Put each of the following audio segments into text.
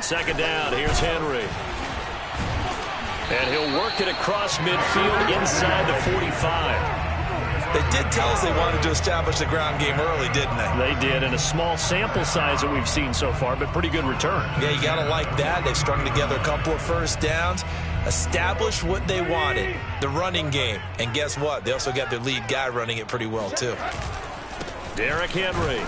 second down, here's Henry. And he'll work it across midfield inside the 45. They did tell us they wanted to establish the ground game early, didn't they? They did, in a small sample size that we've seen so far, but pretty good return. Yeah, you got to like that. They've strung together a couple of first downs, established what they wanted, the running game. And guess what? They also got their lead guy running it pretty well, too. Derrick Henry.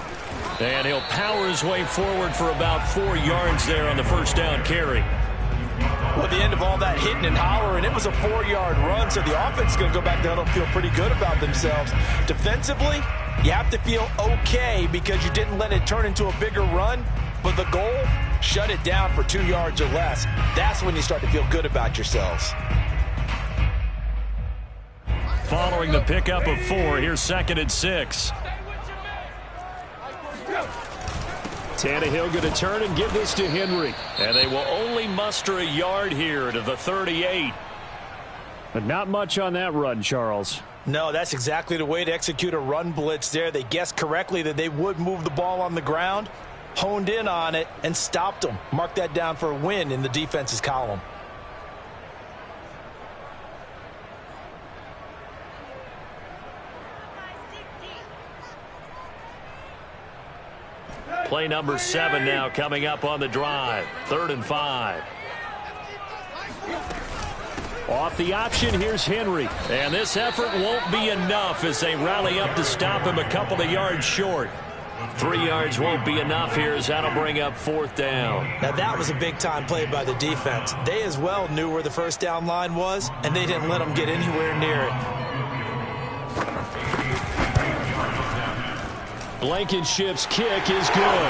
And he'll power his way forward for about 4 yards there on the first down carry. Well, at the end of all that hitting and hollering, it was a 4-yard run, so the offense is going to go back there and feel pretty good about themselves. Defensively, you have to feel okay because you didn't let it turn into a bigger run, but the goal, shut it down for 2 yards or less. That's when you start to feel good about yourselves. Following the pickup of 4, here's 2nd and 6. Tannehill going to turn and give this to Henry. And they will only muster a yard here to the 38. But not much on that run, Charles. No, that's exactly the way to execute a run blitz there. They guessed correctly that they would move the ball on the ground, honed in on it, and stopped them. Mark that down for a win in the defense's column. Play number 7 now coming up on the drive. 3rd and 5. Off the option, here's Henry. And this effort won't be enough as they rally up to stop him a couple of yards short. 3 yards won't be enough here as that'll bring up 4th down. Now that was a big-time play by the defense. They as well knew where the first down line was, and they didn't let them get anywhere near it. Blankenship's kick is good.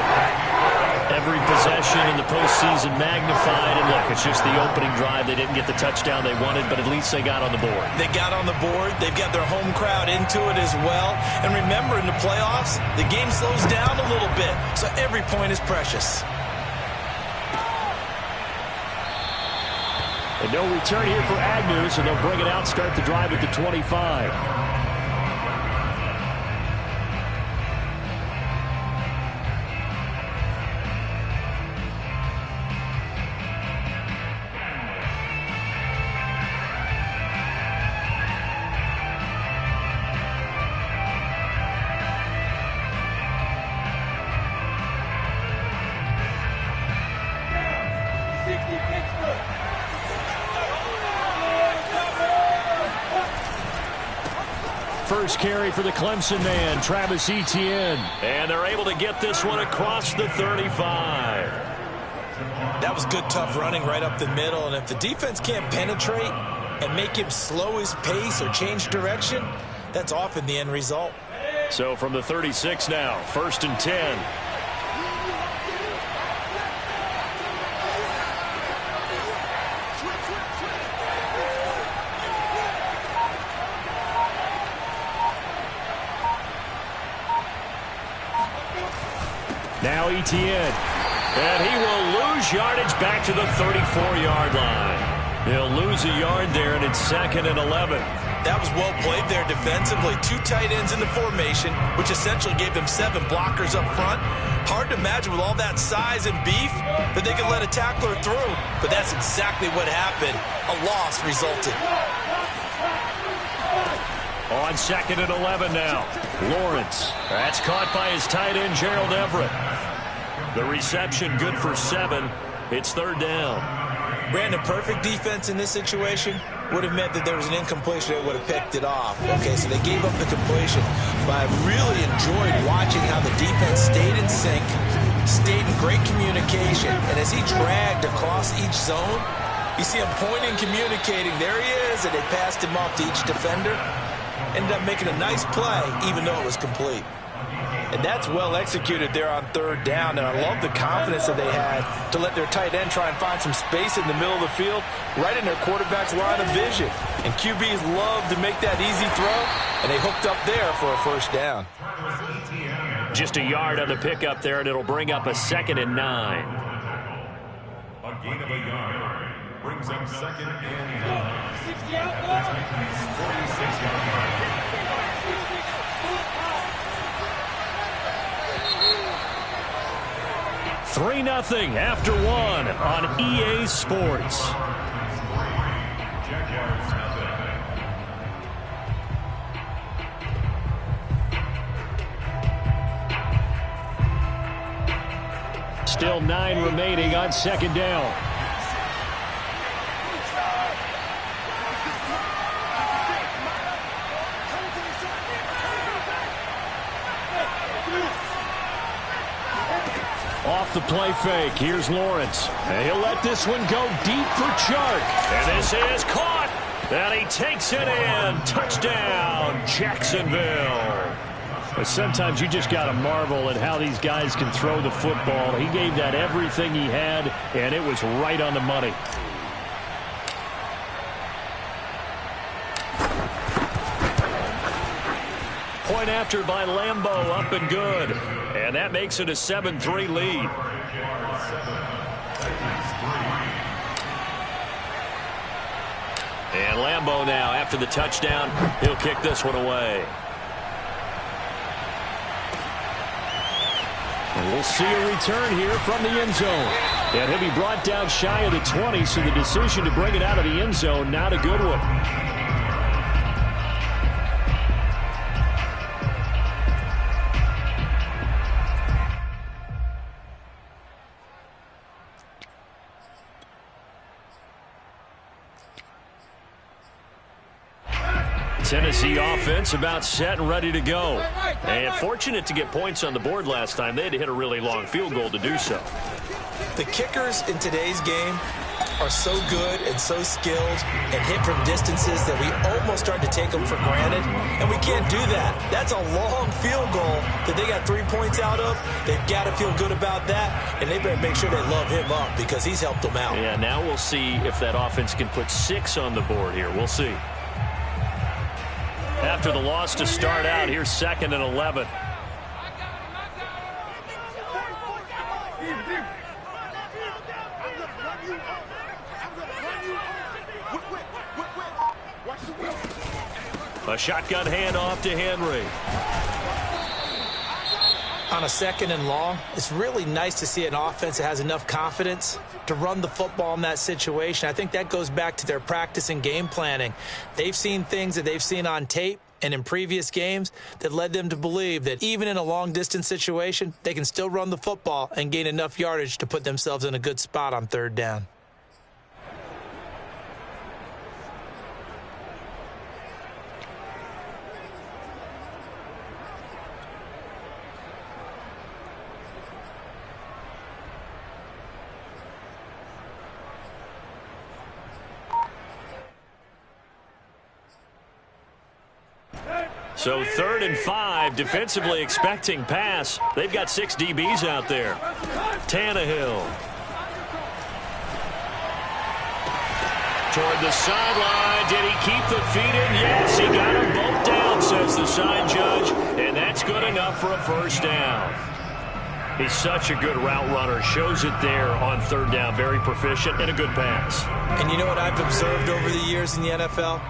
Every possession in the postseason magnified. And look, it's just the opening drive. They didn't get the touchdown they wanted, but at least they got on the board. They got on the board. They've got their home crowd into it as well. And remember, in the playoffs, the game slows down a little bit, so every point is precious. And no return here for Agnew, so they'll bring it out, start the drive at the 25. First carry for the Clemson man, Travis Etienne. And they're able to get this one across the 35. That was good, tough running right up the middle. And if the defense can't penetrate and make him slow his pace or change direction, that's often the end result. So from the 36 now, 1st and 10. Now Etienne. And he will lose yardage back to the 34-yard line. He'll lose a yard there, and it's 2nd and 11. That was well played there defensively. 2 tight ends in the formation, which essentially gave them 7 blockers up front. Hard to imagine with all that size and beef that they could let a tackler through. But that's exactly what happened. A loss resulted. On 2nd and 11 now. Lawrence. That's caught by his tight end, Gerald Everett. The reception good for 7. It's 3rd down. Brandon, perfect defense in this situation would have meant that there was an incompletion that would have picked it off. Okay, so they gave up the completion. But I really enjoyed watching how the defense stayed in sync, stayed in great communication. And as he dragged across each zone, you see him pointing, communicating. There he is, and they passed him off to each defender. Ended up making a nice play, even though it was complete. And that's well executed there on 3rd down. And I love the confidence that they had to let their tight end try and find some space in the middle of the field, right in their quarterback's line of vision. And QBs love to make that easy throw, and they hooked up there for a 1st down. Just a yard on the pickup there, and it'll bring up a 2nd and 9. A gain of a yard brings up 2nd and 9. 46-yard. 3-0 after one on EA Sports. Still 9 remaining on second down. Off the play fake, here's Lawrence. And he'll let this one go deep for Chark. And this is caught. And he takes it in. Touchdown, Jacksonville. But sometimes you just got to marvel at how these guys can throw the football. He gave that everything he had, and it was right on the money. Point after by Lambeau, up and good. And that makes it a 7-3 lead. And Lambeau now, after the touchdown, he'll kick this one away. And we'll see a return here from the end zone. And he'll be brought down shy of the 20, so the decision to bring it out of the end zone, not a good one. Tennessee offense about set and ready to go. And fortunate to get points on the board last time. They had to hit a really long field goal to do so. The kickers in today's game are so good and so skilled and hit from distances that we almost start to take them for granted. And we can't do that. That's a long field goal that they got 3 points out of. They've got to feel good about that. And they better make sure they love him up because he's helped them out. Yeah, now we'll see if that offense can put 6 on the board here. We'll see. After the loss to start out, here's 2nd and 11. A shotgun handoff to Henry. On a 2nd and long, it's really nice to see an offense that has enough confidence to run the football in that situation. I think that goes back to their practice and game planning. They've seen things that they've seen on tape and in previous games that led them to believe that even in a long-distance situation, they can still run the football and gain enough yardage to put themselves in a good spot on 3rd down. So 3rd and 5, defensively expecting pass. They've got 6 DBs out there. Tannehill. Toward the sideline. Did he keep the feet in? Yes, he got them both down, says the sign judge. And that's good enough for a 1st down. He's such a good route runner. Shows it there on 3rd down. Very proficient and a good pass. And you know what I've observed over the years in the NFL?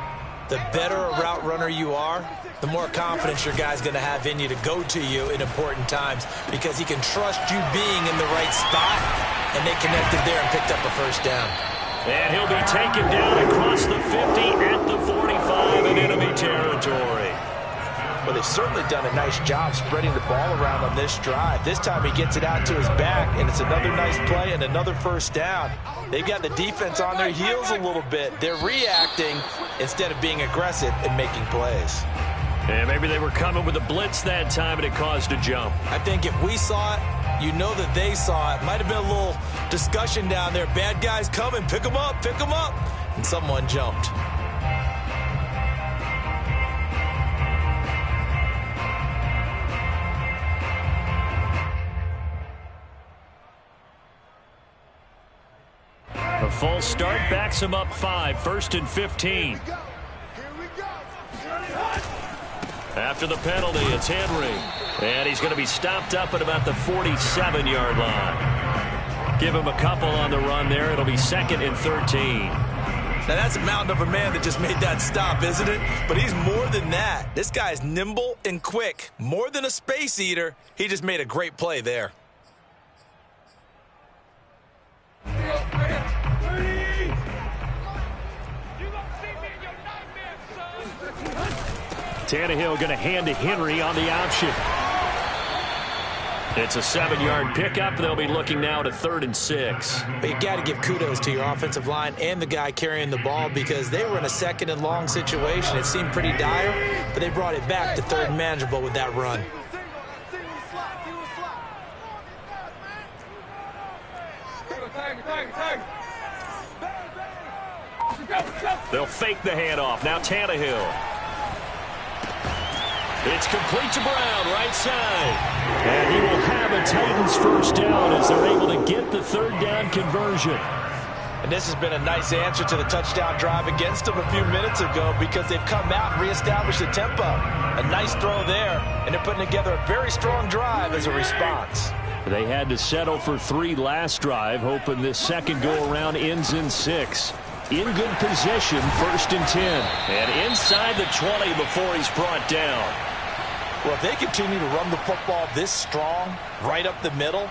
The better a route runner you are, the more confidence your guy's going to have in you to go to you in important times because he can trust you being in the right spot, and they connected there and picked up a 1st down. And he'll be taken down across the 50 at the 45 in enemy territory. Well, they've certainly done a nice job spreading the ball around on this drive. This time he gets it out to his back, and it's another nice play and another 1st down. They've got the defense on their heels a little bit. They're reacting instead of being aggressive and making plays. And maybe they were coming with a blitz that time, and it caused a jump. I think if we saw it, you know that they saw it. Might have been a little discussion down there. Bad guys coming. Pick them up. Pick them up. And someone jumped. A false start backs him up 5, 1st and 15. After the penalty, it's Henry. And he's going to be stopped up at about the 47-yard line. Give him a couple on the run there. It'll be 2nd and 13. Now, that's a mountain of a man that just made that stop, isn't it? But he's more than that. This guy's nimble and quick. More than a space eater. He just made a great play there. Tannehill going to hand to Henry on the option. It's a 7-yard pickup. They'll be looking now to 3rd and 6. But you got to give kudos to your offensive line and the guy carrying the ball because they were in a 2nd and long situation. It seemed pretty dire, but they brought it back to 3rd and manageable with that run. They'll fake the handoff. Now Tannehill. It's complete to Brown, right side. And he will have a Titans first down as they're able to get the 3rd down conversion. And this has been a nice answer to the touchdown drive against them a few minutes ago because they've come out and reestablished the tempo. A nice throw there, and they're putting together a very strong drive as a response. They had to settle for 3 last drive, hoping this second go-around ends in 6. In good position, 1st and 10. And inside the 20 before he's brought down. Well, if they continue to run the football this strong, right up the middle,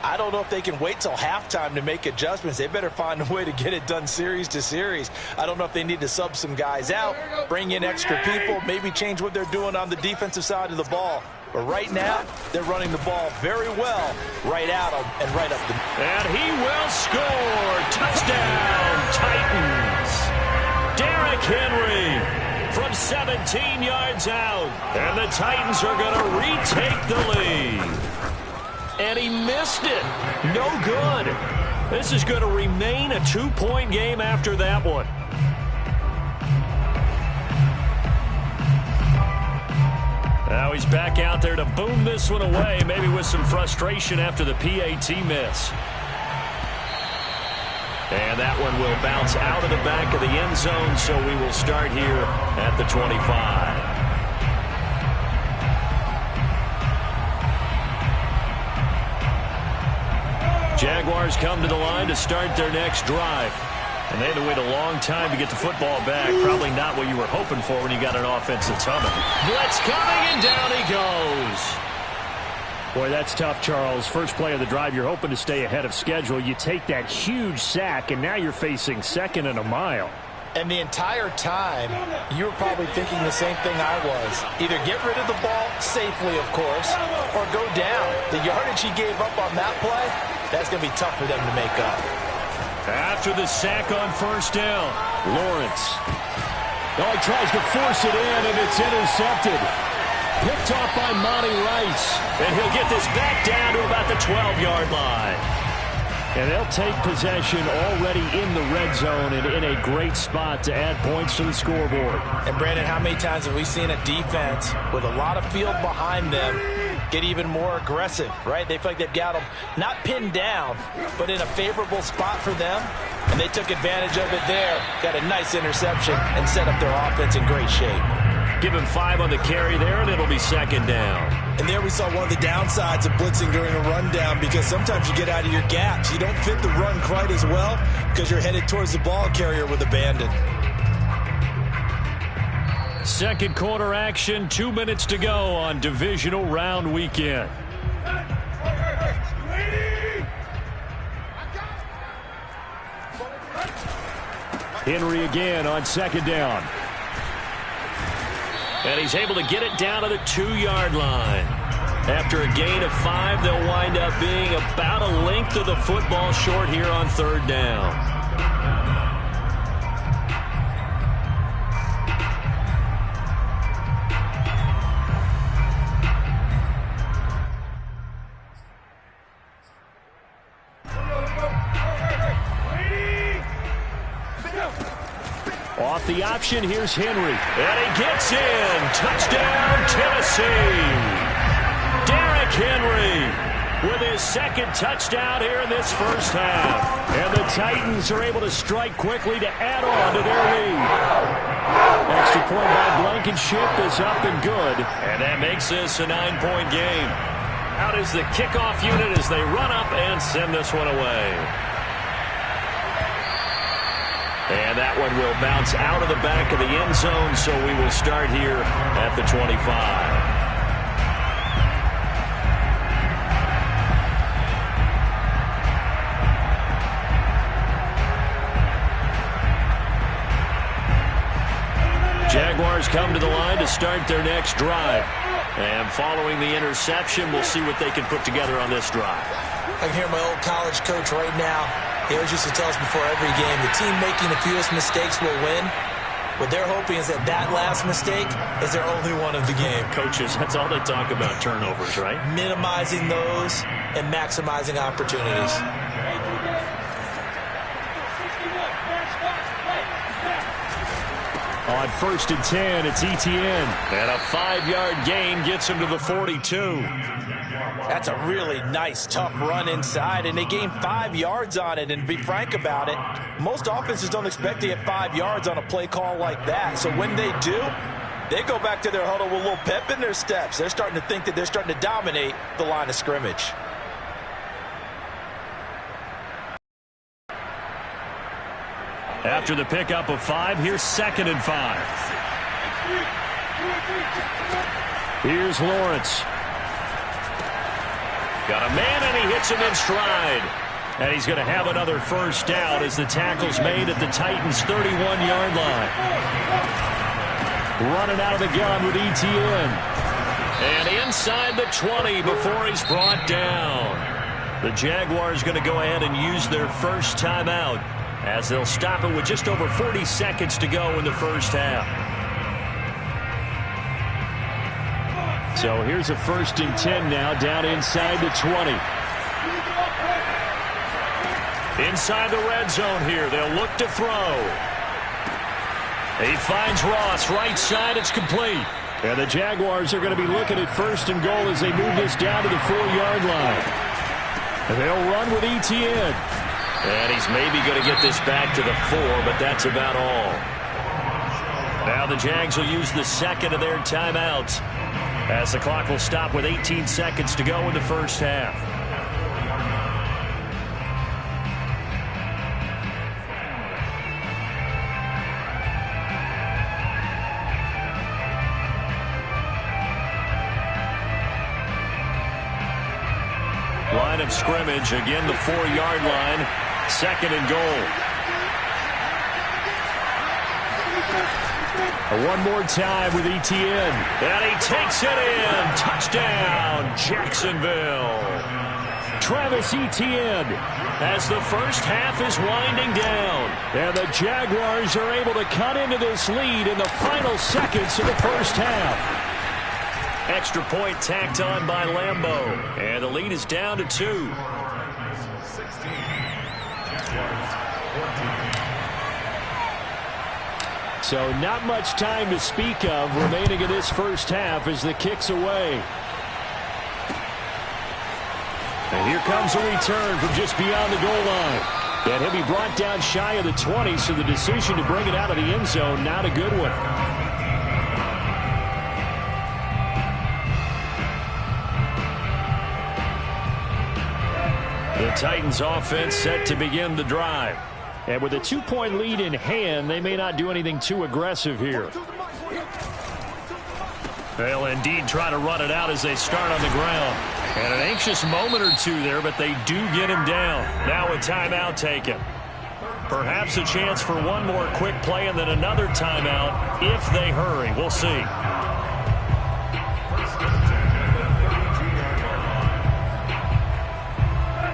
I don't know if they can wait till halftime to make adjustments. They better find a way to get it done series to series. I don't know if they need to sub some guys out, bring in extra people, maybe change what they're doing on the defensive side of the ball. But right now, they're running the ball very well right at them and right up the middle. And he will score. Touchdown, Titans. Derrick Henry from 17 yards out. And the Titans are going to retake the lead. And he missed it. No good. This is going to remain a 2-point game after that one. Now he's back out there to boom this one away, maybe with some frustration after the PAT miss. And that one will bounce out of the back of the end zone, so we will start here at the 25. Jaguars come to the line to start their next drive. And they had to wait a long time to get the football back. Probably not what you were hoping for when you got an offense that's humming. Blitz coming, and down he goes. Boy, that's tough, Charles. First play of the drive, you're hoping to stay ahead of schedule. You take that huge sack, and now you're facing 2nd and a mile. And the entire time, you were probably thinking the same thing I was. Either get rid of the ball, safely, of course, or go down. The yardage he gave up on that play, that's going to be tough for them to make up. After the sack on 1st down, Lawrence. Oh, he tries to force it in, and it's intercepted. Picked off by Monty Rice. And he'll get this back down to about the 12-yard line. And they'll take possession already in the red zone and in a great spot to add points to the scoreboard. And, Brandon, how many times have we seen a defense with a lot of field behind them get even more aggressive, right? They feel like they've got them not pinned down, but in a favorable spot for them, and they took advantage of it there. Got a nice interception and set up their offense in great shape. Give him 5 on the carry there, and it'll be 2nd down. And there we saw one of the downsides of blitzing during a rundown because sometimes you get out of your gaps. You don't fit the run quite as well because you're headed towards the ball carrier with abandon. Second quarter action, 2 minutes to go on divisional round weekend. Henry again on 2nd down. And he's able to get it down to the 2-yard line. After a gain of 5, they'll wind up being about a length of the football short here on 3rd down. Off the option, here's Henry. And he gets in. Touchdown, Tennessee. Derrick Henry with his 2nd touchdown here in this first half. And the Titans are able to strike quickly to add on to their lead. Extra point by Blankenship is up and good. And that makes this a 9-point game. Out is the kickoff unit as they run up and send this one away. And that one will bounce out of the back of the end zone, so we will start here at the 25. Jaguars come to the line to start their next drive. And following the interception, we'll see what they can put together on this drive. I can hear my old college coach right now. He always used to tell us before every game, the team making the fewest mistakes will win. What they're hoping is that that last mistake is their only one of the game. Coaches, that's all they talk about, turnovers, right? Minimizing those and maximizing opportunities. On 1st and 10, it's Etienne. And a 5-yard gain gets him to the 42. That's a really nice, tough run inside, and they gained 5 yards on it. And to be frank about it, most offenses don't expect to get 5 yards on a play call like that. So when they do, they go back to their huddle with a little pep in their steps. They're starting to think that they're starting to dominate the line of scrimmage. After the pickup of 5, here's 2nd and 5. Here's Lawrence. Got a man, and he hits him in stride. And he's going to have another first down as the tackle's made at the Titans' 31-yard line. Running out of the gun with Etienne. And inside the 20 before he's brought down. The Jaguars going to go ahead and use their first timeout, as they'll stop it with just over 40 seconds to go in the first half. So here's a 1st and 10 now, down inside the 20. Inside the red zone here, they'll look to throw. He finds Ross, right side, it's complete. And the Jaguars are going to be looking at 1st and goal as they move this down to the 4-yard line. And they'll run with Etienne. And he's maybe going to get this back to the 4, but that's about all. Now the Jags will use the second of their timeouts, as the clock will stop with 18 seconds to go in the first half. Line of scrimmage, again the 4-yard line, 2nd and goal. One more time with Etienne. And he takes it in. Touchdown, Jacksonville. Travis Etienne, as the first half is winding down. And the Jaguars are able to cut into this lead in the final seconds of the first half. Extra point tacked on by Lambeau. And the lead is down to 2. So not much time to speak of remaining in this first half as the kick's away. And here comes a return from just beyond the goal line. And he'll be brought down shy of the 20, so the decision to bring it out of the end zone, not a good one. The Titans offense set to begin the drive. And with a 2-point lead in hand, they may not do anything too aggressive here. They'll indeed try to run it out as they start on the ground. And an anxious moment or two there, but they do get him down. Now a timeout taken. Perhaps a chance for one more quick play and then another timeout if they hurry. We'll see.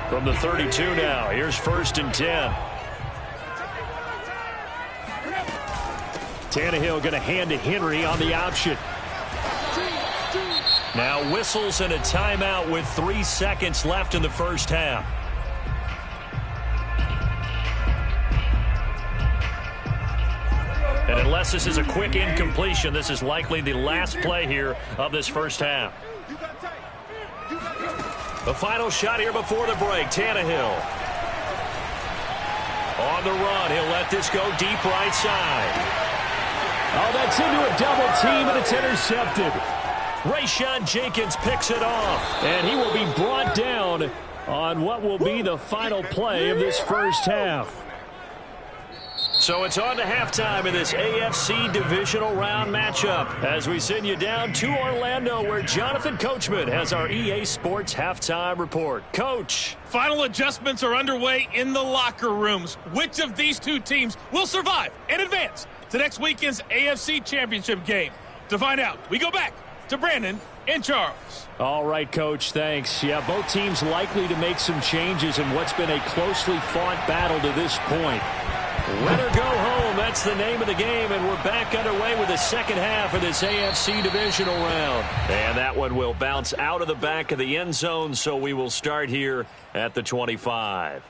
From the 32 now, here's 1st and 10. Tannehill going to hand to Henry on the option. Now whistles and a timeout with 3 seconds left in the first half. And unless this is a quick incompletion, this is likely the last play here of this first half. The final shot here before the break, Tannehill. On the run, he'll let this go deep right side. Oh, that's into a double team, and it's intercepted. Rayshawn Jenkins picks it off, and he will be brought down on what will be the final play of this first half. So it's on to halftime in this AFC divisional round matchup as we send you down to Orlando, where Jonathan Coachman has our EA Sports halftime report. Coach. Final adjustments are underway in the locker rooms. Which of these two teams will survive and advance to next weekend's AFC Championship game. To find out, we go back to Brandon and Charles. All right, Coach, thanks. Yeah, both teams likely to make some changes in what's been a closely fought battle to this point. Win or go home, that's the name of the game, and we're back underway with the second half of this AFC divisional round. And that one will bounce out of the back of the end zone, so we will start here at the 25.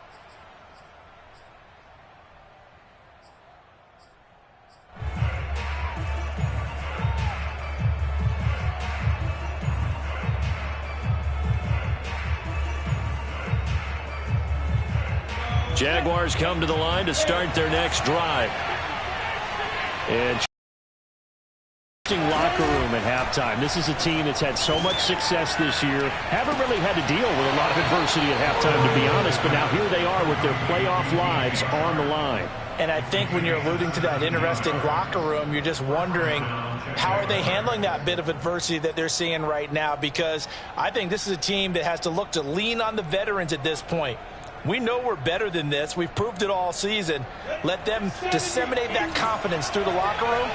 Jaguars come to the line to start their next drive. And locker room at halftime. This is a team that's had so much success this year. Haven't really had to deal with a lot of adversity at halftime, to be honest, but now here they are with their playoff lives on the line. And I think when you're alluding to that interesting locker room, you're just wondering how are they handling that bit of adversity that they're seeing right now, because I think this is a team that has to look to lean on the veterans at this point. We know we're better than this. We've proved it all season. Let them disseminate that confidence through the locker room.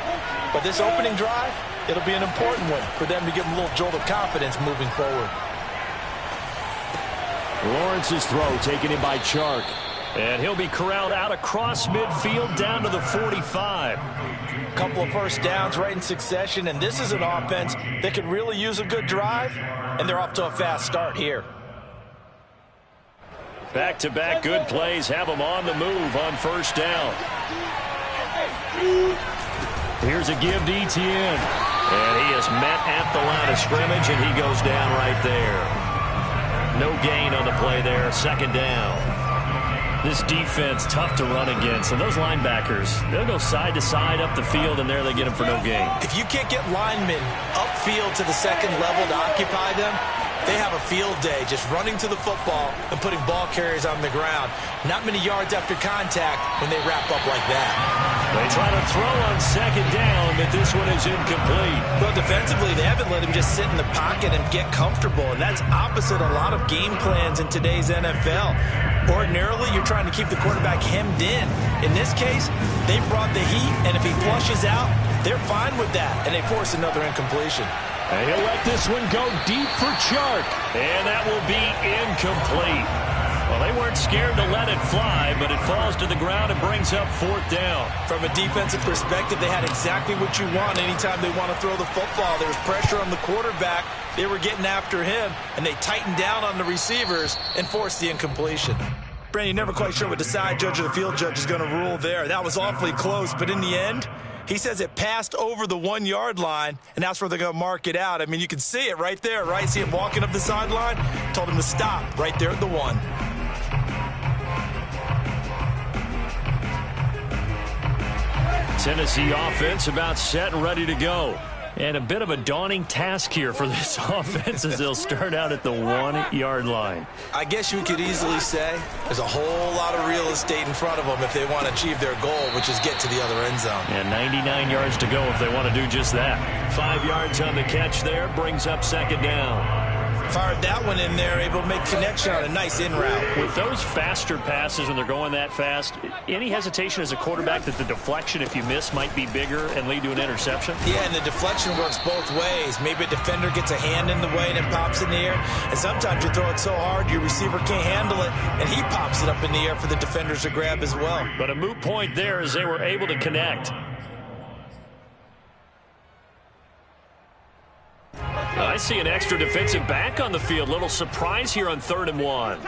But this opening drive, it'll be an important one for them to give them a little jolt of confidence moving forward. Lawrence's throw taken in by Chark. And he'll be corralled out across midfield down to the 45. A couple of first downs right in succession, and this is an offense that could really use a good drive, and they're off to a fast start here. Back-to-back good plays have them on the move on first down. Here's a give to Etienne. And he is met at the line of scrimmage, and he goes down right there. No gain on the play there, second down. This defense, tough to run against. And those linebackers, they'll go side to side up the field, and there they get them for no gain. If you can't get linemen upfield to the second level to occupy them, they have a field day just running to the football and putting ball carriers on the ground. Not many yards after contact when they wrap up like that. They try to throw on second down, but this one is incomplete. Well, defensively, they haven't let him just sit in the pocket and get comfortable, and that's opposite a lot of game plans in today's NFL. Ordinarily, you're trying to keep the quarterback hemmed in. In this case, they brought the heat, and if he flushes out, they're fine with that, and they force another incompletion. And he'll let this one go deep for Chark. And that will be incomplete. Well, they weren't scared to let it fly, but it falls to the ground and brings up fourth down. From a defensive perspective, they had exactly what you want anytime they want to throw the football. There was pressure on the quarterback. They were getting after him, and they tightened down on the receivers and forced the incompletion. Brandon, you're never quite sure what the side judge or the field judge is going to rule there. That was awfully close, but in the end, he says it passed over the 1 yard line, and that's where they're going to mark it out. I mean, you can see it right there, right? See him walking up the sideline? Told him to stop right there at the 1. Tennessee offense about set and ready to go. And a bit of a daunting task here for this offense as they'll start out at the 1 yard line. I guess you could easily say there's a whole lot of real estate in front of them if they want to achieve their goal, which is get to the other end zone. And 99 yards to go if they want to do just that. 5 yards on the catch there, brings up second down. Fired that one in there, able to make connection on a nice in route. With those faster passes when they're going that fast, any hesitation as a quarterback that the deflection, if you miss, might be bigger and lead to an interception? Yeah, and the deflection works both ways. Maybe a defender gets a hand in the way and it pops in the air. And sometimes you throw it so hard your receiver can't handle it, and he pops it up in the air for the defenders to grab as well. But a moot point there as they were able to connect. I see an extra defensive back on the field. Little surprise here on 3rd and 1.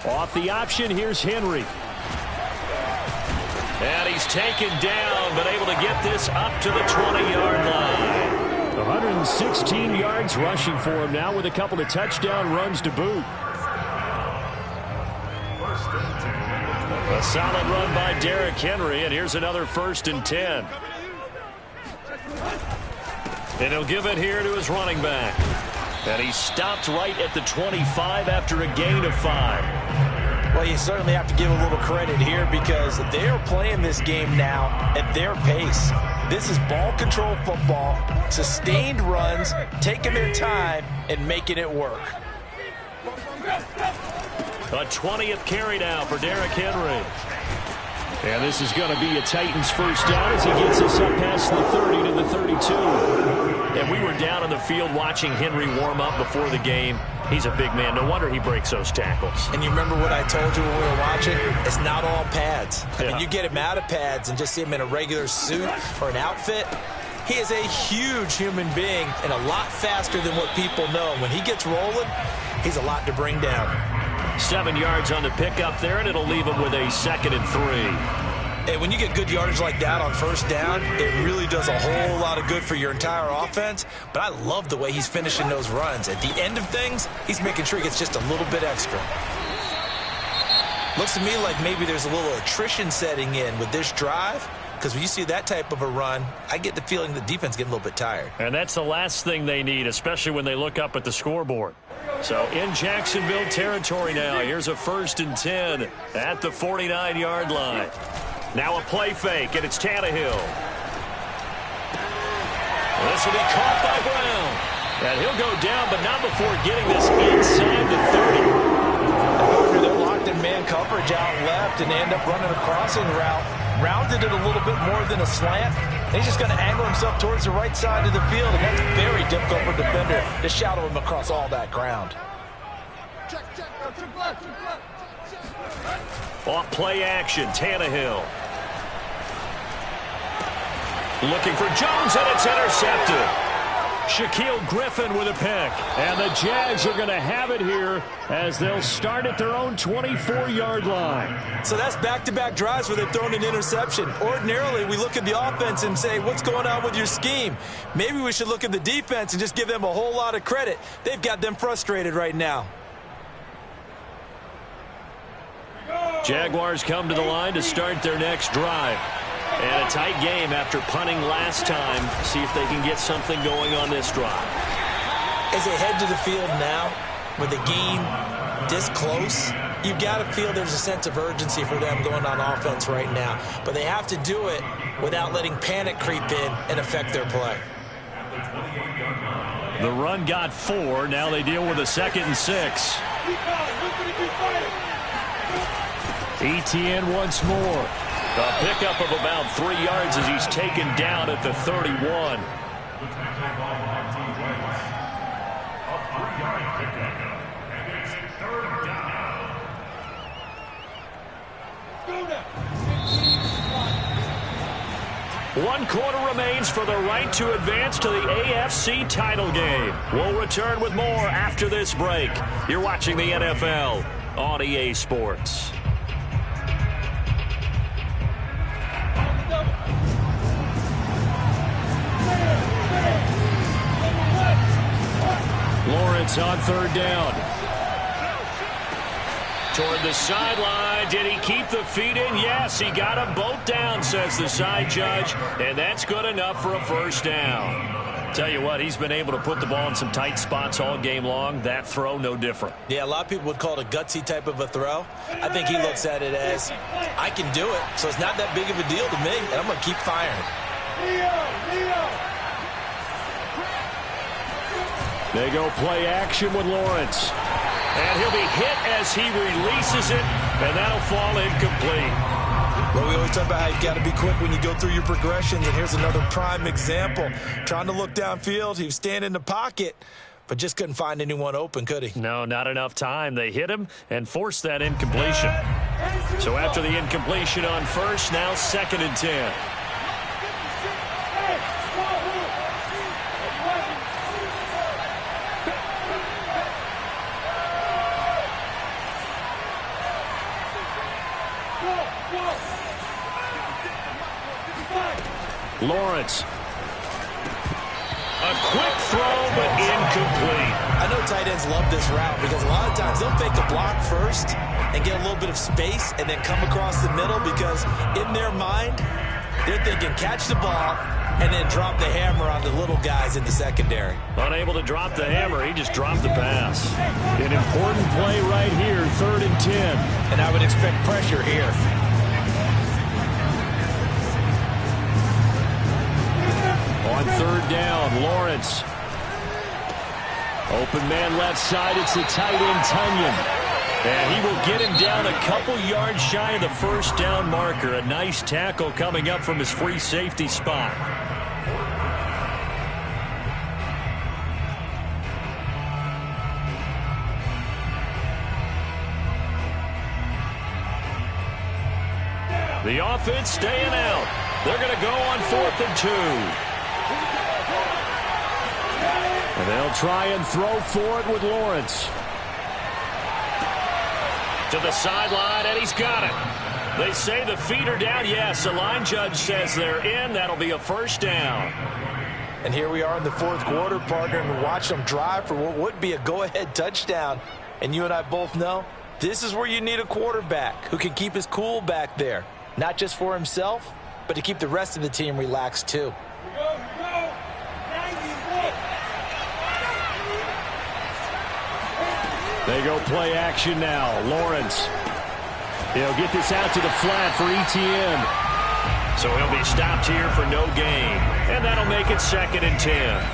Off the option, here's Henry. And he's taken down, but able to get this up to the 20-yard line. 116 yards rushing for him now with a couple of touchdown runs to boot. A solid run by Derrick Henry, and here's another 1st and 10. And he'll give it here to his running back. And he stopped right at the 25 after a gain of 5. Well, you certainly have to give a little credit here because they are playing this game now at their pace. This is ball control football, sustained runs, taking their time and making it work. A 20th carry now for Derrick Henry. And this is going to be a Titans first down as he gets us up past the 30 to the 32. And we were down on the field watching Henry warm up before the game. He's a big man. No wonder he breaks those tackles. And you remember what I told you when we were watching? It's not all pads. I Yeah. mean, you get him out of pads and just see him in a regular suit or an outfit. He is a huge human being and a lot faster than what people know. When he gets rolling, he's a lot to bring down. 7 yards on the pickup there, and it'll leave him with a 2nd and 3. Hey, when you get good yardage like that on first down, it really does a whole lot of good for your entire offense. But I love the way he's finishing those runs. At the end of things, he's making sure he gets just a little bit extra. Looks to me like maybe there's a little attrition setting in with this drive. Because when you see that type of a run, I get the feeling the defense getting a little bit tired. And that's the last thing they need, especially when they look up at the scoreboard. So in Jacksonville territory now, here's a 1st and 10 at the 49-yard line. Now a play fake, and it's Tannehill. This will be caught by Brown. And he'll go down, but not before getting this inside the 30. They're locked in man coverage out left, and they end up running a crossing route. Rounded it a little bit more than a slant. He's just going to angle himself towards the right side of the field, and that's very difficult for a defender to shadow him across all that ground. Off play action, Tannehill. Looking for Jones, and it's intercepted. Shaquille Griffin with a pick. And the Jags are going to have it here as they'll start at their own 24-yard line. So that's back-to-back drives where they've thrown an interception. Ordinarily, we look at the offense and say, what's going on with your scheme? Maybe we should look at the defense and just give them a whole lot of credit. They've got them frustrated right now. Jaguars come to the line to start their next drive. And a tight game after punting last time. See if they can get something going on this drive. As they head to the field now, with the game this close, you've got to feel there's a sense of urgency for them going on offense right now. But they have to do it without letting panic creep in and affect their play. The run got 4. Now they deal with a 2nd and 6. ETN once more. A pickup of about 3 yards as he's taken down at the 31. One quarter remains for the right to advance to the AFC title game. We'll return with more after this break. You're watching the NFL on EA Sports. Lawrence on 3rd down. Toward the sideline. Did he keep the feet in? Yes, he got them both down, says the side judge. And that's good enough for a 1st down. Tell you what, he's been able to put the ball in some tight spots all game long. That throw, no different. Yeah, a lot of people would call it a gutsy type of a throw. I think he looks at it as, I can do it, so it's not that big of a deal to me, and I'm going to keep firing. They go play action with Lawrence. And he'll be hit as he releases it, and that'll fall incomplete. Well, we always talk about how you've got to be quick when you go through your progressions, and here's another prime example. Trying to look downfield, he was standing in the pocket, but just couldn't find anyone open, could he? No, not enough time. They hit him and forced that incompletion. So after the incompletion on 1st, now 2nd and 10. Lawrence. A quick throw, but incomplete. I know tight ends love this route because a lot of times they'll fake a block first and get a little bit of space and then come across the middle because in their mind, they're thinking catch the ball and then drop the hammer on the little guys in the secondary. Unable to drop the hammer, he just dropped the pass. An important play right here, 3rd and 10. And I would expect pressure here. On 3rd down, Lawrence. Open man left side, it's the tight end, Tunyon. And he will get him down a couple yards shy of the first down marker. A nice tackle coming up from his free safety spot. The offense staying out. They're going to go on 4th and 2. And they'll try and throw for it with Lawrence. To the sideline, and he's got it. They say the feet are down. Yes, the line judge says they're in. That'll be a first down. And here we are in the 4th quarter, partner, and watch them drive for what would be a go-ahead touchdown. And you and I both know this is where you need a quarterback who can keep his cool back there. Not just for himself, but to keep the rest of the team relaxed too. They go play action now. Lawrence. He'll get this out to the flat for Etienne. So he'll be stopped here for no gain. And that'll make it 2nd and 10.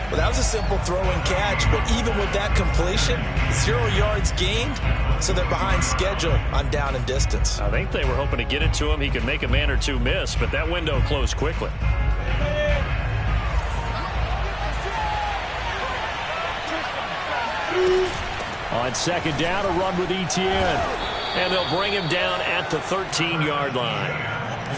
Well, that was a simple throw and catch, but even with that completion, 0 yards gained, so they're behind schedule on down and distance. I think they were hoping to get it to him. He could make a man or two miss, but that window closed quickly. On 2nd down, a run with Etienne. And they'll bring him down at the 13-yard line.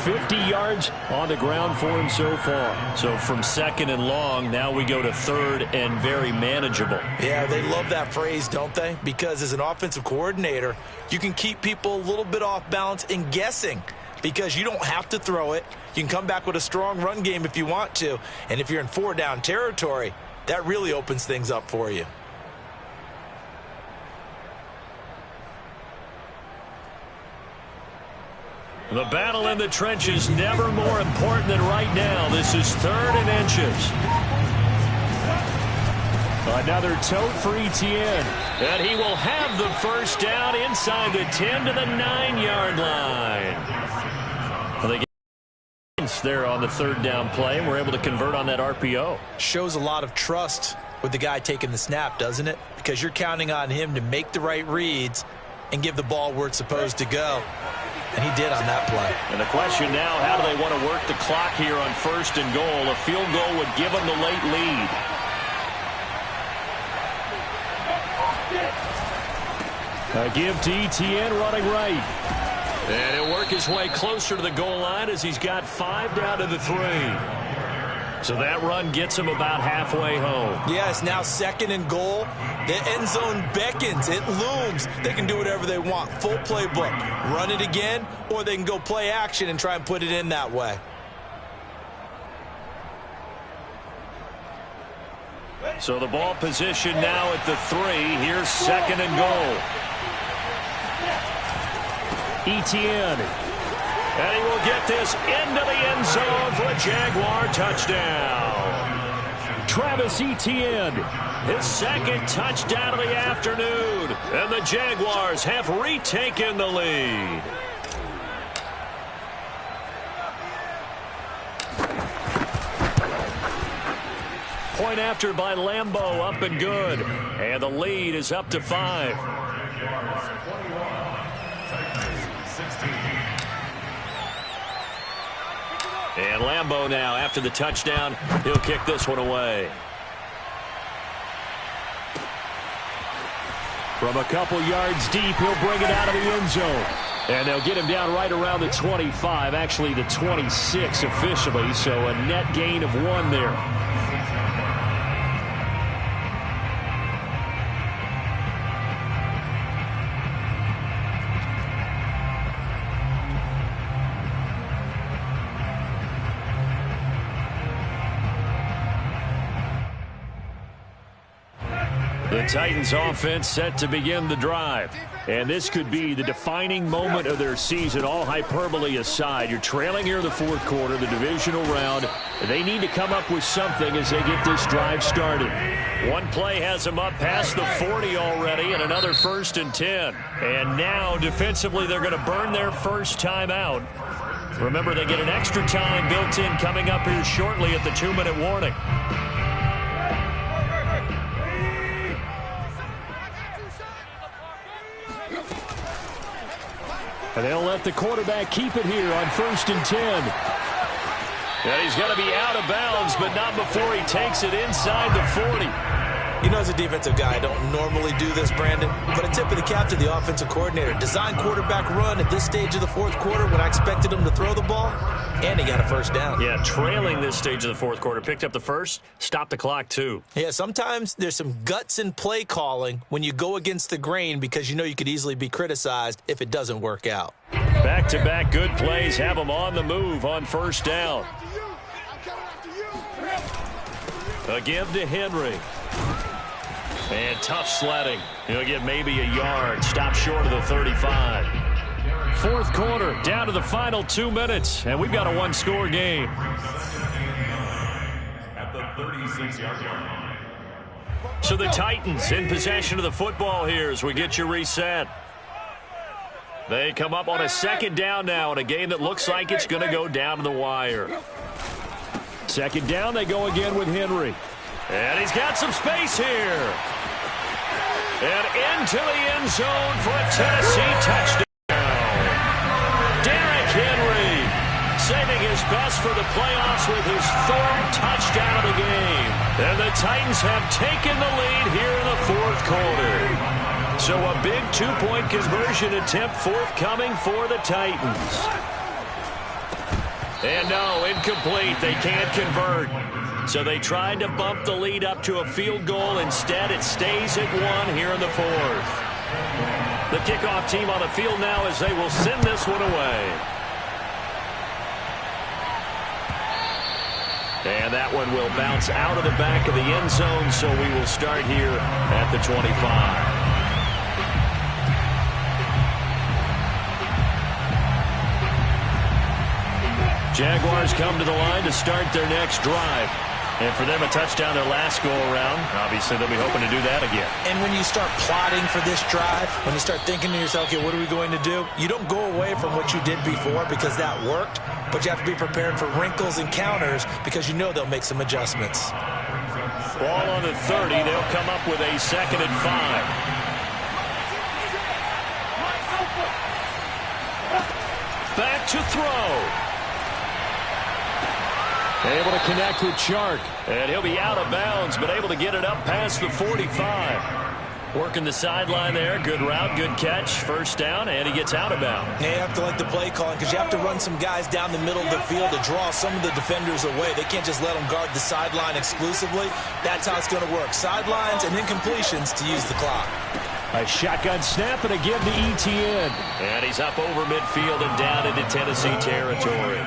50 yards on the ground for him so far. So from 2nd and long, now we go to 3rd and very manageable. Yeah, they love that phrase, don't they? Because as an offensive coordinator, you can keep people a little bit off balance and guessing because you don't have to throw it. You can come back with a strong run game if you want to. And if you're in 4-down territory, that really opens things up for you. The battle in the trenches never more important than right now. This is 3rd and inches. Another tote for Etienne. And he will have the first down inside the 10 to the 9-yard line. Well, they get there on the 3rd down play, and we're able to convert on that RPO. Shows a lot of trust with the guy taking the snap, doesn't it? Because you're counting on him to make the right reads and give the ball where it's supposed to go. And he did on that play. And the question now, how do they want to work the clock here on 1st and goal? A field goal would give them the late lead. A give to Etienne running right. And he'll work his way closer to the goal line as he's got 5 down to the 3. So that run gets him about halfway home. Yeah, it's now 2nd and goal. The end zone beckons. It looms. They can do whatever they want. Full playbook. Run it again, or they can go play action and try and put it in that way. So the ball position now at the 3. Here's 2nd and goal. Etienne. And he will get this into the end zone for a Jaguar touchdown. Travis Etienne, his 2nd touchdown of the afternoon. And the Jaguars have retaken the lead. Point after by Lambeau, up and good. And the lead is up to 5. And Lambeau now, after the touchdown, he'll kick this one away. From a couple yards deep, he'll bring it out of the end zone. And they'll get him down right around the 25, actually the 26 officially, so a net gain of 1 there. The Titans offense set to begin the drive. And this could be the defining moment of their season, all hyperbole aside. You're trailing here in the 4th quarter, the divisional round. They need to come up with something as they get this drive started. One play has them up past the 40 already, and another 1st and 10. And now, defensively, they're going to burn their first time out. Remember, they get an extra time built in coming up here shortly at the 2-minute warning. And they'll let the quarterback keep it here on 1st and 10. And he's going to be out of bounds, but not before he takes it inside the 40. You know, as a defensive guy, I don't normally do this, Brandon, but a tip of the cap to the offensive coordinator. Design quarterback run at this stage of the fourth quarter when I expected him to throw the ball, and he got a first down. Yeah, trailing this stage of the fourth quarter. Picked up the first, stopped the clock, too. Yeah, sometimes there's some guts in play calling when you go against the grain because you know you could easily be criticized if it doesn't work out. Back-to-back good plays have him on the move on first down. A give to Henry. And tough sledding. He'll get maybe a yard. Stop short of the 35. Fourth quarter, down to the final 2 minutes. And we've got a one-score game. At the 36-yard line. So the Titans in possession of the football here as we get you reset. They come up on a second down now in a game that looks like it's going to go down to the wire. Second down, they go again with Henry. And he's got some space here. And into the end zone for a Tennessee touchdown. Derrick Henry saving his best for the playoffs with his third touchdown of the game. And the Titans have taken the lead here in the fourth quarter. So a big two-point conversion attempt forthcoming for the Titans. And no, incomplete. They can't convert. So they tried to bump the lead up to a field goal. Instead, it stays at 1 here in the fourth. The kickoff team on the field now as they will send this one away. And that one will bounce out of the back of the end zone, so we will start here at the 25. Jaguars come to the line to start their next drive. And for them, a touchdown their last go-around. Obviously, they'll be hoping to do that again. And when you start plotting for this drive, when you start thinking to yourself, okay, what are we going to do? You don't go away from what you did before because that worked, but you have to be prepared for wrinkles and counters because you know they'll make some adjustments. Ball on the 30. They'll come up with a 2nd and 5. Back to throw. Able to connect with Chark. And he'll be out of bounds, but able to get it up past the 45. Working the sideline there. Good route, good catch. First down, and he gets out of bounds. Yeah, you have to like the play calling because you have to run some guys down the middle of the field to draw some of the defenders away. They can't just let them guard the sideline exclusively. That's how it's going to work. Sidelines and incompletions to use the clock. A shotgun snap and a give to ETN. And he's up over midfield and down into Tennessee territory.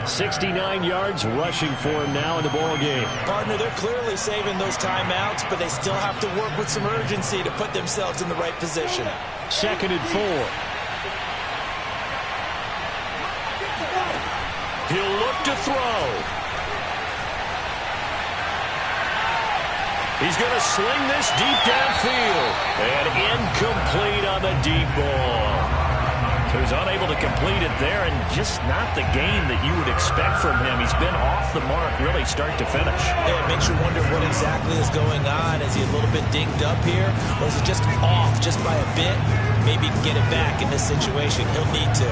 69 yards rushing for him now in the ball game. Partner, they're clearly saving those timeouts, but they still have to work with some urgency to put themselves in the right position. 2nd and 4. He'll look to throw. He's going to sling this deep downfield. And incomplete on the deep ball. So he's unable to complete it there, and just not the game that you would expect from him. He's been off the mark really start to finish. Yeah, it makes you wonder what exactly is going on. Is he a little bit dinged up here, or is it just off just by a bit? Maybe he can get it back in this situation. He'll need to.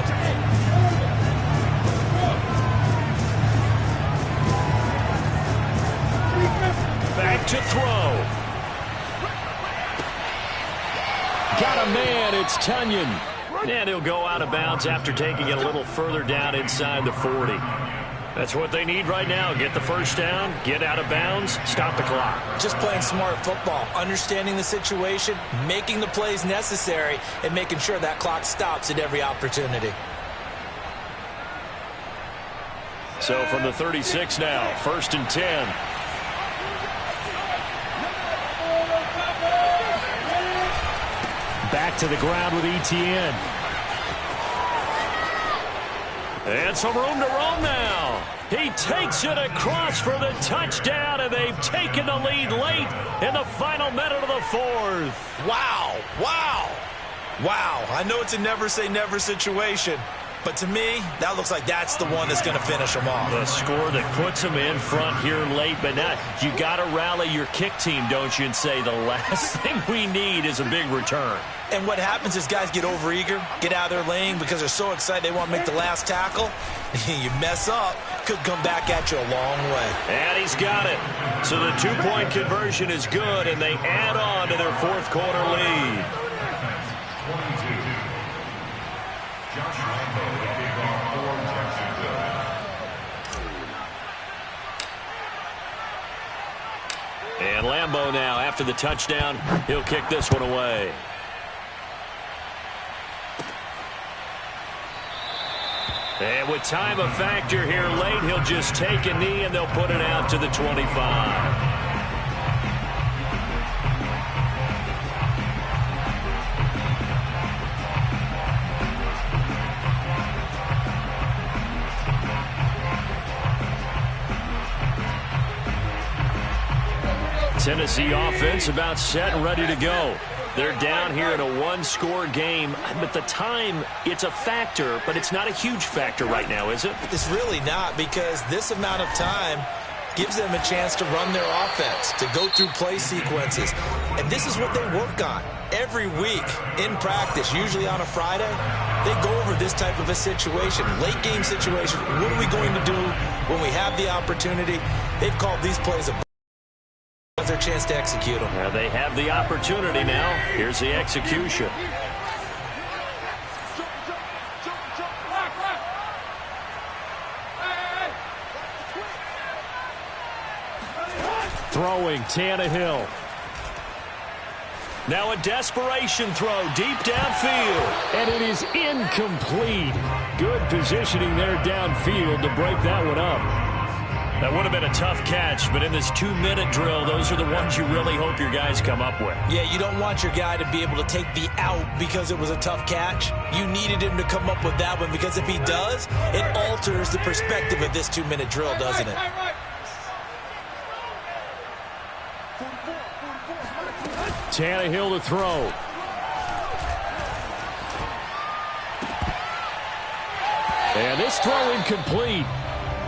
Back to throw. Got a man. It's Tunyon. And he'll go out of bounds after taking it a little further down inside the 40. That's what they need right now. Get the first down, get out of bounds, stop the clock. Just playing smart football, understanding the situation, making the plays necessary, and making sure that clock stops at every opportunity. So from the 36 now, 1st and 10. Back to the ground with ETN. And some room to roam now. He takes it across for the touchdown, and they've taken the lead late in the final minute of the fourth. Wow, wow, wow. I know it's a never say never situation, But to me, that looks like that's the one that's going to finish them off. The score that puts them in front here late, but now you got to rally your kick team, don't you, and say the last thing we need is a big return. And what happens is guys get overeager, get out of their lane because they're so excited they want to make the last tackle. You mess up, could come back at you a long way. And he's got it. So the two-point conversion is good, and they add on to their fourth quarter lead. 22. Josh Lambo will kick off for Jacksonville. And Lambo now, after the touchdown, he'll kick this one away. And with time a factor here late, he'll just take a knee and they'll put it out to the 25. Tennessee offense about set and ready to go. They're down here in a one-score game, but the time, it's a factor, but it's not a huge factor right now, is it? It's really not, because this amount of time gives them a chance to run their offense, to go through play sequences. And this is what they work on every week in practice, usually on a Friday. They go over this type of a situation, late game situation. What are we going to do when we have the opportunity? They've called these plays a their chance to execute them. Well, they have the opportunity now. Here's the execution. Throwing, Tannehill. Now a desperation throw deep downfield. And it is incomplete. Good positioning there downfield to break that one up. That would have been a tough catch, but in this 2-minute drill, those are the ones you really hope your guys come up with. Yeah, you don't want your guy to be able to take the out because it was a tough catch. You needed him to come up with that one, because if he does, it alters the perspective of this 2-minute drill, doesn't it? Tannehill to throw. And this throw incomplete.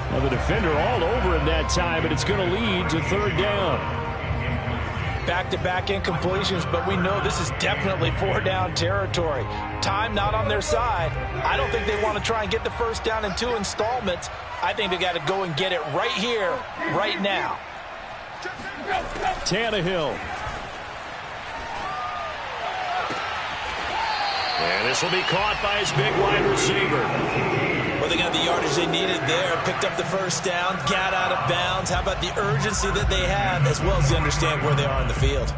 Now the defender all over him that time, and it's going to lead to third down. Back-to-back incompletions, but we know this is definitely four-down territory. Time not on their side. I don't think they want to try and get the first down in 2 installments. I think they got to go and get it right here, right now. Tannehill. And this will be caught by his big wide receiver. Well, they got the yardage they needed there, picked up the first down, got out of bounds. How about the urgency that they have, as well as they understand where they are in the field?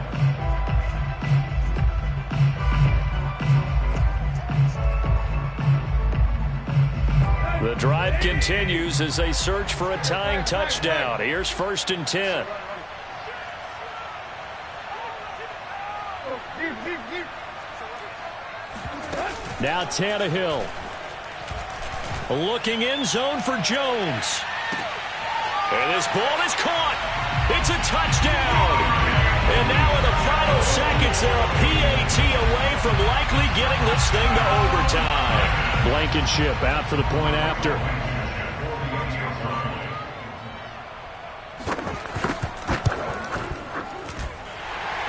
The drive continues as they search for a tying touchdown. Here's 1st and 10. Now Tannehill. Looking in zone for Jones. And this ball is caught. It's a touchdown. And now in the final seconds, they're a PAT away from likely getting this thing to overtime. Blankenship out for the point after.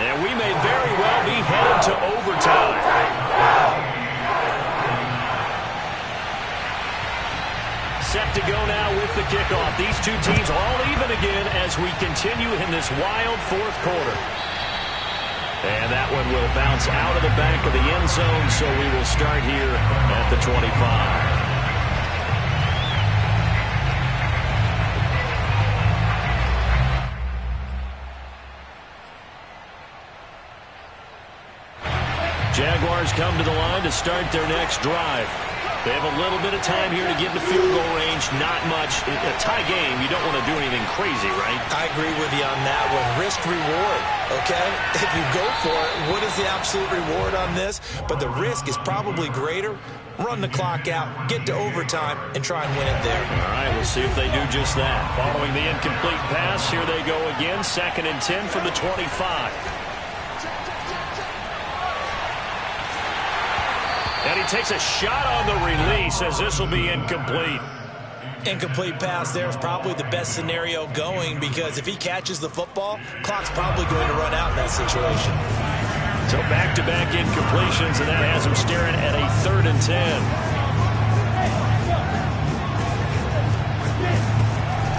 And we may very well be headed to overtime. Set to go now with the kickoff. These two teams all even again as we continue in this wild fourth quarter. And that one will bounce out of the back of the end zone, so we will start here at the 25. Jaguars come to the line to start their next drive. They have a little bit of time here to get in the field goal range. Not much. In a tie game, you don't want to do anything crazy, right? I agree with you on that one. Risk-reward, okay? If you go for it, what is the absolute reward on this? But the risk is probably greater. Run the clock out, get to overtime, and try and win it there. All right, we'll see if they do just that. Following the incomplete pass, here they go again. 2nd and 10 from the 25. And he takes a shot on the release as this will be incomplete. Incomplete pass there is probably the best scenario going, because if he catches the football, clock's probably going to run out in that situation. So back-to-back incompletions, and that has him staring at a 3rd and 10.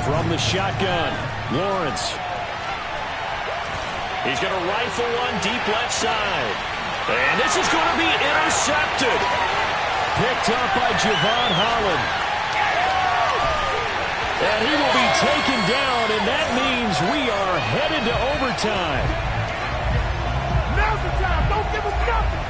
From the shotgun, Lawrence. He's going to rifle one deep left side. And this is going to be intercepted. Picked up by Javon Holland. And he will be taken down, and that means we are headed to overtime. Now's the time. Don't give him nothing.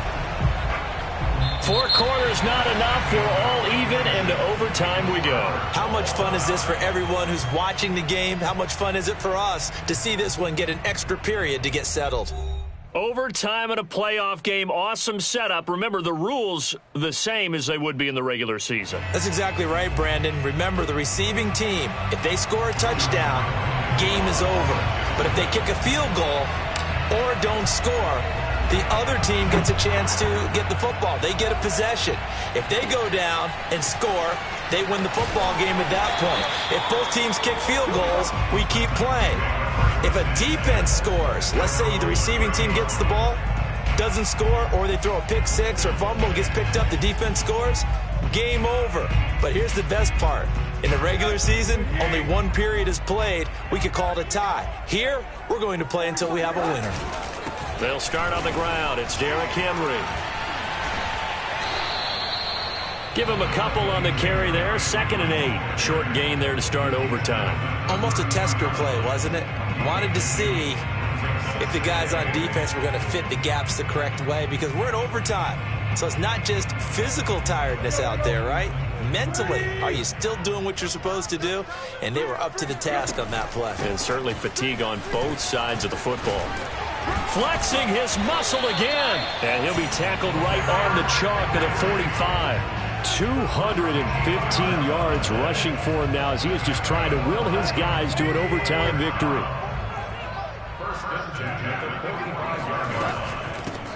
4 quarters not enough. We're all even, and to overtime we go. How much fun is this for everyone who's watching the game? How much fun is it for us to see this one get an extra period to get settled? Overtime in a playoff game, awesome setup. Remember, the rules the same as they would be in the regular season. That's exactly right, Brandon. Remember, the receiving team, if they score a touchdown, game is over. But if they kick a field goal or don't score, the other team gets a chance to get the football. They get a possession. If they go down and score, they win the football game at that point. If both teams kick field goals, we keep playing. If a defense scores, let's say the receiving team gets the ball, doesn't score, or they throw a pick six or fumble, gets picked up, the defense scores, game over. But here's the best part. In the regular season, only 1 period is played. We could call it a tie. Here, we're going to play until we have a winner. They'll start on the ground. It's Derrick Henry. Give him a couple on the carry there. 2nd and 8. Short gain there to start overtime. Almost a tester play, wasn't it? Wanted to see if the guys on defense were going to fit the gaps the correct way, because we're in overtime. So it's not just physical tiredness out there, right? Mentally, are you still doing what you're supposed to do? And they were up to the task on that play. And certainly fatigue on both sides of the football. Flexing his muscle again. And he'll be tackled right on the chalk of the 45. 215 yards rushing for him now as he is just trying to will his guys to an overtime victory.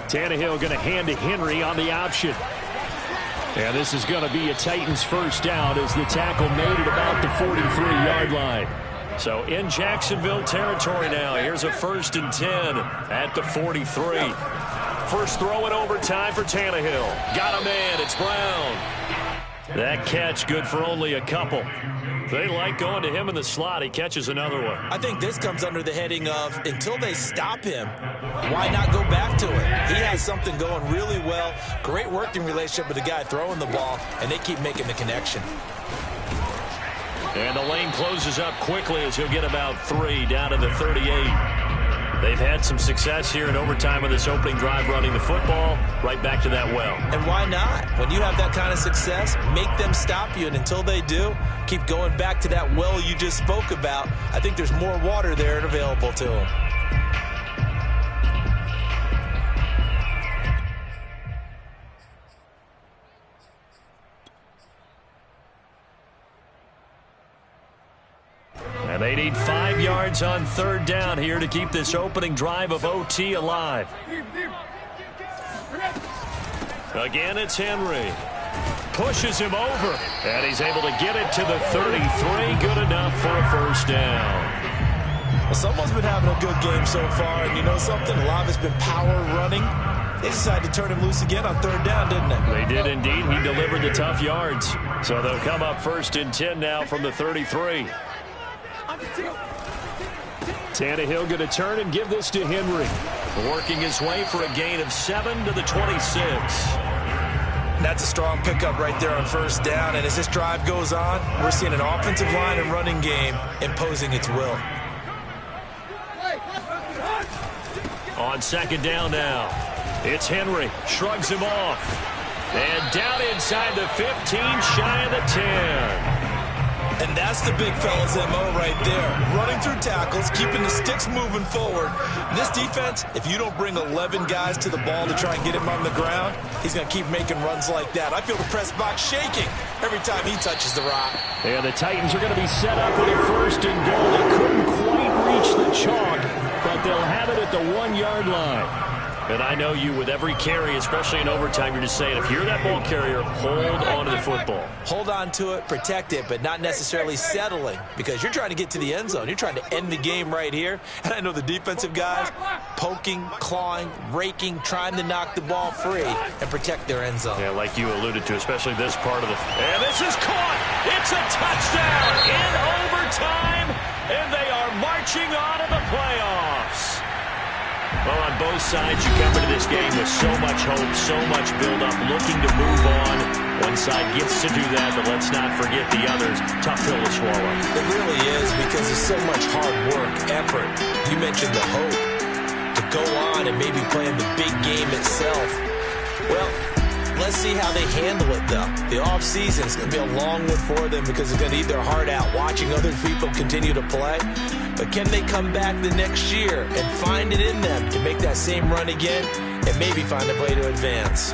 Tannehill going to hand to Henry on the option. And this is going to be a Titans first down as the tackle made at about the 43-yard line. So in Jacksonville territory now. Here's a 1st and 10 at the 43. First throw in overtime for Tannehill. Got a man. It's Brown. That catch good for only a couple. They like going to him in the slot. He catches another one. I think this comes under the heading of, until they stop him, why not go back to it? He has something going really well. Great working relationship with the guy throwing the ball, and they keep making the connection. And the lane closes up quickly as he'll get about 3 down to the 38. They've had some success here in overtime of this opening drive running the football. Right back to that well. And why not? When you have that kind of success, make them stop you. And until they do, keep going back to that well you just spoke about. I think there's more water there and available to them. And they need 5 yards on 3rd down here to keep this opening drive of OT alive. Again, it's Henry. Pushes him over. And he's able to get it to the 33. Good enough for a first down. Well, someone's been having a good game so far. And you know something? A lot of it's been power running. They decided to turn him loose again on 3rd down, didn't they? They did indeed. He delivered the tough yards. So they'll come up 1st and 10 now from the 33. Tannehill going to turn and give this to Henry. Working his way for a gain of 7 to the 26. That's a strong pickup right there on 1st down. And as this drive goes on, we're seeing an offensive line and running game imposing its will. On 2nd down now, it's Henry. Shrugs him off. And down inside the 15, shy of the 10. And that's the big fella's MO right there. Running through tackles, keeping the sticks moving forward. This defense, if you don't bring 11 guys to the ball to try and get him on the ground, he's going to keep making runs like that. I feel the press box shaking every time he touches the rock. And the Titans are going to be set up with a 1st and goal. They couldn't quite reach the chalk, but they'll have it at the 1-yard line. And I know you, with every carry, especially in overtime, you're just saying, if you're that ball carrier, hold on to the football. Hold on to it, protect it, but not necessarily settling, because you're trying to get to the end zone. You're trying to end the game right here. And I know the defensive guys poking, clawing, raking, trying to knock the ball free and protect their end zone. Yeah, like you alluded to, especially this part of the... And this is caught! It's a touchdown in overtime, and they are marching on to the playoffs. Well, on both sides, you come into this game with so much hope, so much build-up, looking to move on. One side gets to do that, but let's not forget the others. Tough pill to swallow. It really is, because there's so much hard work, effort. You mentioned the hope to go on and maybe play in the big game itself. Well, let's see how they handle it, though. The offseason is going to be a long one for them, because they're going to eat their heart out watching other people continue to play. But can they come back the next year and find it in them to make that same run again and maybe find a way to advance?